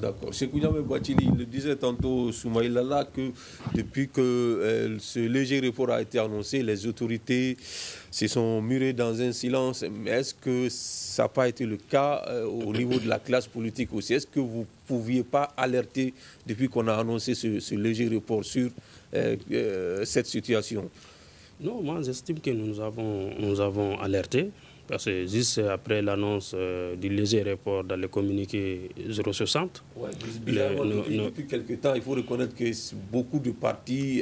D'accord. Cheikh Oudiamé Bathily, il le disait tantôt, Soumaïla, que depuis que ce léger report a été annoncé, les autorités se sont murées dans un silence. Mais est-ce que ça n'a pas été le cas au niveau de la classe politique aussi? Est-ce que vous ne pouviez pas alerter depuis qu'on a annoncé ce léger report sur cette situation? Non, moi j'estime que nous avons alerté. Parce que juste après l'annonce du léger report dans le communiqué 060. Ouais, depuis quelques temps, il faut reconnaître que beaucoup de partis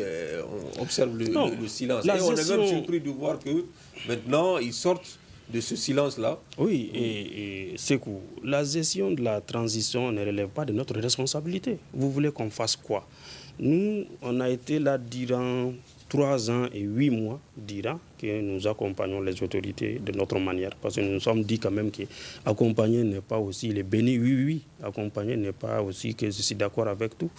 observent le silence. Et on est même surpris de voir que maintenant, ils sortent de ce silence-là. Oui, et c'est que la gestion de la transition ne relève pas de notre responsabilité. Vous voulez qu'on fasse quoi? Nous, on a été là durant 3 ans et 8 mois durant que nous accompagnons les autorités de notre manière. Parce que nous nous sommes dit quand même qu'accompagner n'est pas aussi les bénis, oui. Accompagner n'est pas aussi que je suis d'accord avec tout.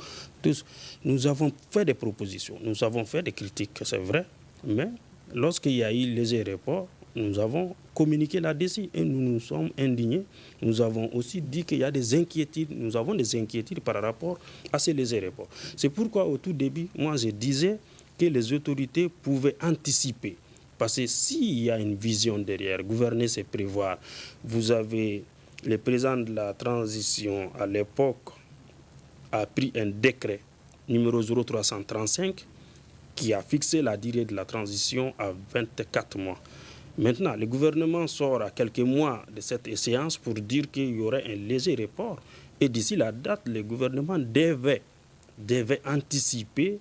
Tous. Nous avons fait des propositions, nous avons fait des critiques, c'est vrai. Mais lorsqu'il y a eu les aéroports, nous avons communiqué là-dessus et nous nous sommes indignés. Nous avons aussi dit qu'il y a des inquiétudes, nous avons des inquiétudes par rapport à ces aéroports. C'est pourquoi au tout début, moi je disais que les autorités pouvaient anticiper. Parce que s'il y a une vision derrière, gouverner c'est prévoir. Vous avez le président de la transition à l'époque a pris un décret numéro 0335 qui a fixé la durée de la transition à 24 mois. Maintenant, le gouvernement sort à quelques mois de cette échéance pour dire qu'il y aurait un léger report. Et d'ici la date, le gouvernement devait anticiper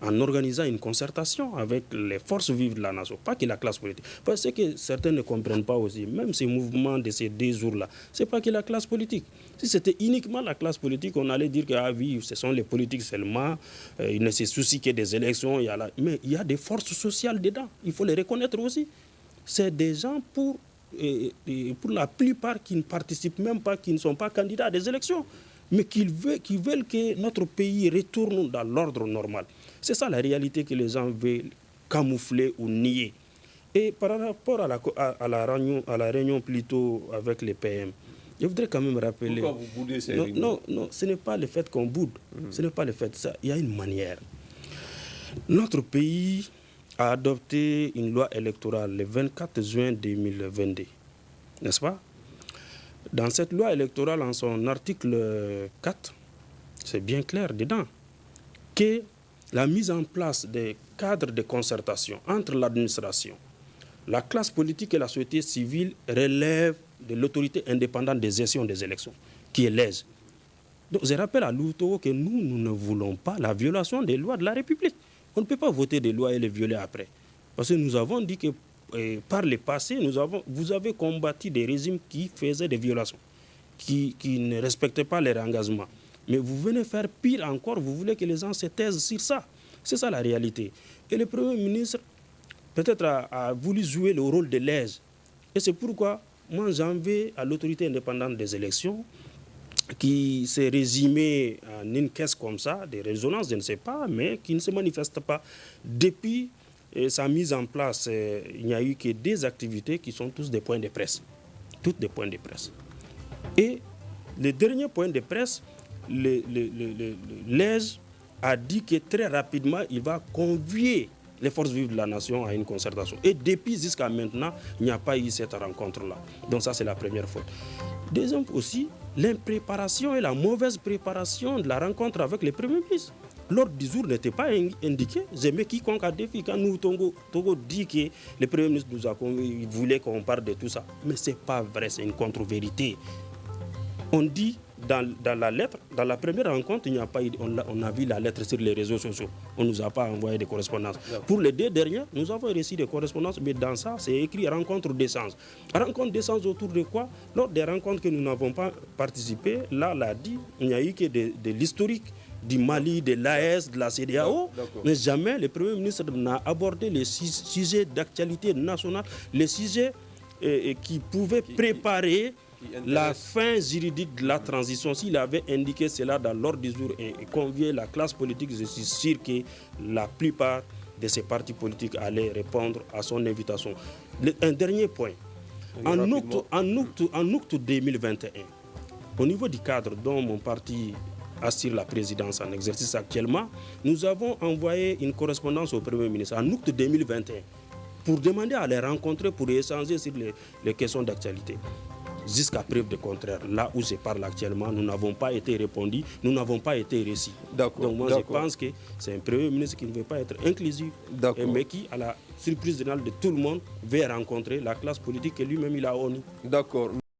en organisant une concertation avec les forces vives de la nation, pas que la classe politique. Parce que certains ne comprennent pas aussi, même ces mouvements de ces 2 jours-là, ce n'est pas que la classe politique. Si c'était uniquement la classe politique, on allait dire que ah oui, ce sont les politiques seulement, ils ne se soucient que des élections. Mais il y a des forces sociales dedans, il faut les reconnaître aussi. C'est des gens pour la plupart qui ne participent même pas, qui ne sont pas candidats à des élections, mais qui veulent que notre pays retourne dans l'ordre normal. C'est ça la réalité que les gens veulent camoufler ou nier. Et par rapport à la réunion plutôt avec les PM, je voudrais quand même rappeler... Pourquoi vous boudez ces réunions? Non, ce n'est pas le fait qu'on boude. Ce n'est pas le fait de ça. Il y a une manière. Notre pays a adopté une loi électorale le 24 juin 2022. N'est-ce pas? Dans cette loi électorale, en son article 4, c'est bien clair dedans que la mise en place des cadres de concertation entre l'administration, la classe politique et la société civile relève de l'autorité indépendante de gestion des élections, qui est l'AISE. Donc je rappelle à Louto que nous ne voulons pas la violation des lois de la République. On ne peut pas voter des lois et les violer après. Parce que nous avons dit que par le passé, vous avez combattu des régimes qui faisaient des violations, qui ne respectaient pas leurs engagements. Mais vous venez faire pire encore, vous voulez que les gens se taisent sur ça. C'est ça la réalité. Et le Premier ministre, peut-être, a voulu jouer le rôle de l'AISE. Et c'est pourquoi, moi, j'en veux à l'autorité indépendante des élections, qui s'est résumée en une caisse comme ça, des résonances, je ne sais pas, mais qui ne se manifeste pas. Depuis sa mise en place, il n'y a eu que des activités qui sont tous des points de presse. Toutes des points de presse. Et le dernier point de presse, l'AISE a dit que très rapidement, il va convier les forces vives de la nation à une concertation. Et depuis jusqu'à maintenant, il n'y a pas eu cette rencontre-là. Donc ça, c'est la première faute. Deuxième aussi, l'impréparation et la mauvaise préparation de la rencontre avec le Premier ministre. L'ordre du jour n'était pas indiqué. J'aimais quiconque a défi quand nous, Togo dit que le Premier ministre il voulait qu'on parle de tout ça. Mais ce n'est pas vrai, c'est une contre-vérité. On dit dans la lettre, dans la première rencontre, il n'y a pas eu, on a vu la lettre sur les réseaux sociaux. On ne nous a pas envoyé de correspondance. Pour les 2 dernières, nous avons reçu des correspondances, mais dans ça, c'est écrit rencontre d'échange. Rencontre d'échange autour de quoi? Lors des rencontres que nous n'avons pas participé, là, l'a dit, il n'y a eu que de l'historique du Mali, de l'AES, de la CEDEAO, mais jamais le Premier ministre n'a abordé les sujets d'actualité nationale, les sujets qui pouvaient préparer la fin juridique de la transition. S'il avait indiqué cela dans l'ordre du jour et convié la classe politique, je suis sûr que la plupart de ces partis politiques allaient répondre à son invitation. Un dernier point. En août 2021, Au niveau du cadre dont mon parti assure la présidence en exercice actuellement, nous avons envoyé une correspondance au Premier ministre en août 2021 pour demander à les rencontrer, pour échanger sur les questions d'actualité. Jusqu'à preuve de contraire, là où je parle actuellement, nous n'avons pas été répondus, nous n'avons pas été reçus. Donc moi je pense que c'est un Premier ministre qui ne veut pas être inclusif, mais qui, à la surprise générale de tout le monde, veut rencontrer la classe politique que lui-même il a honnue. D'accord.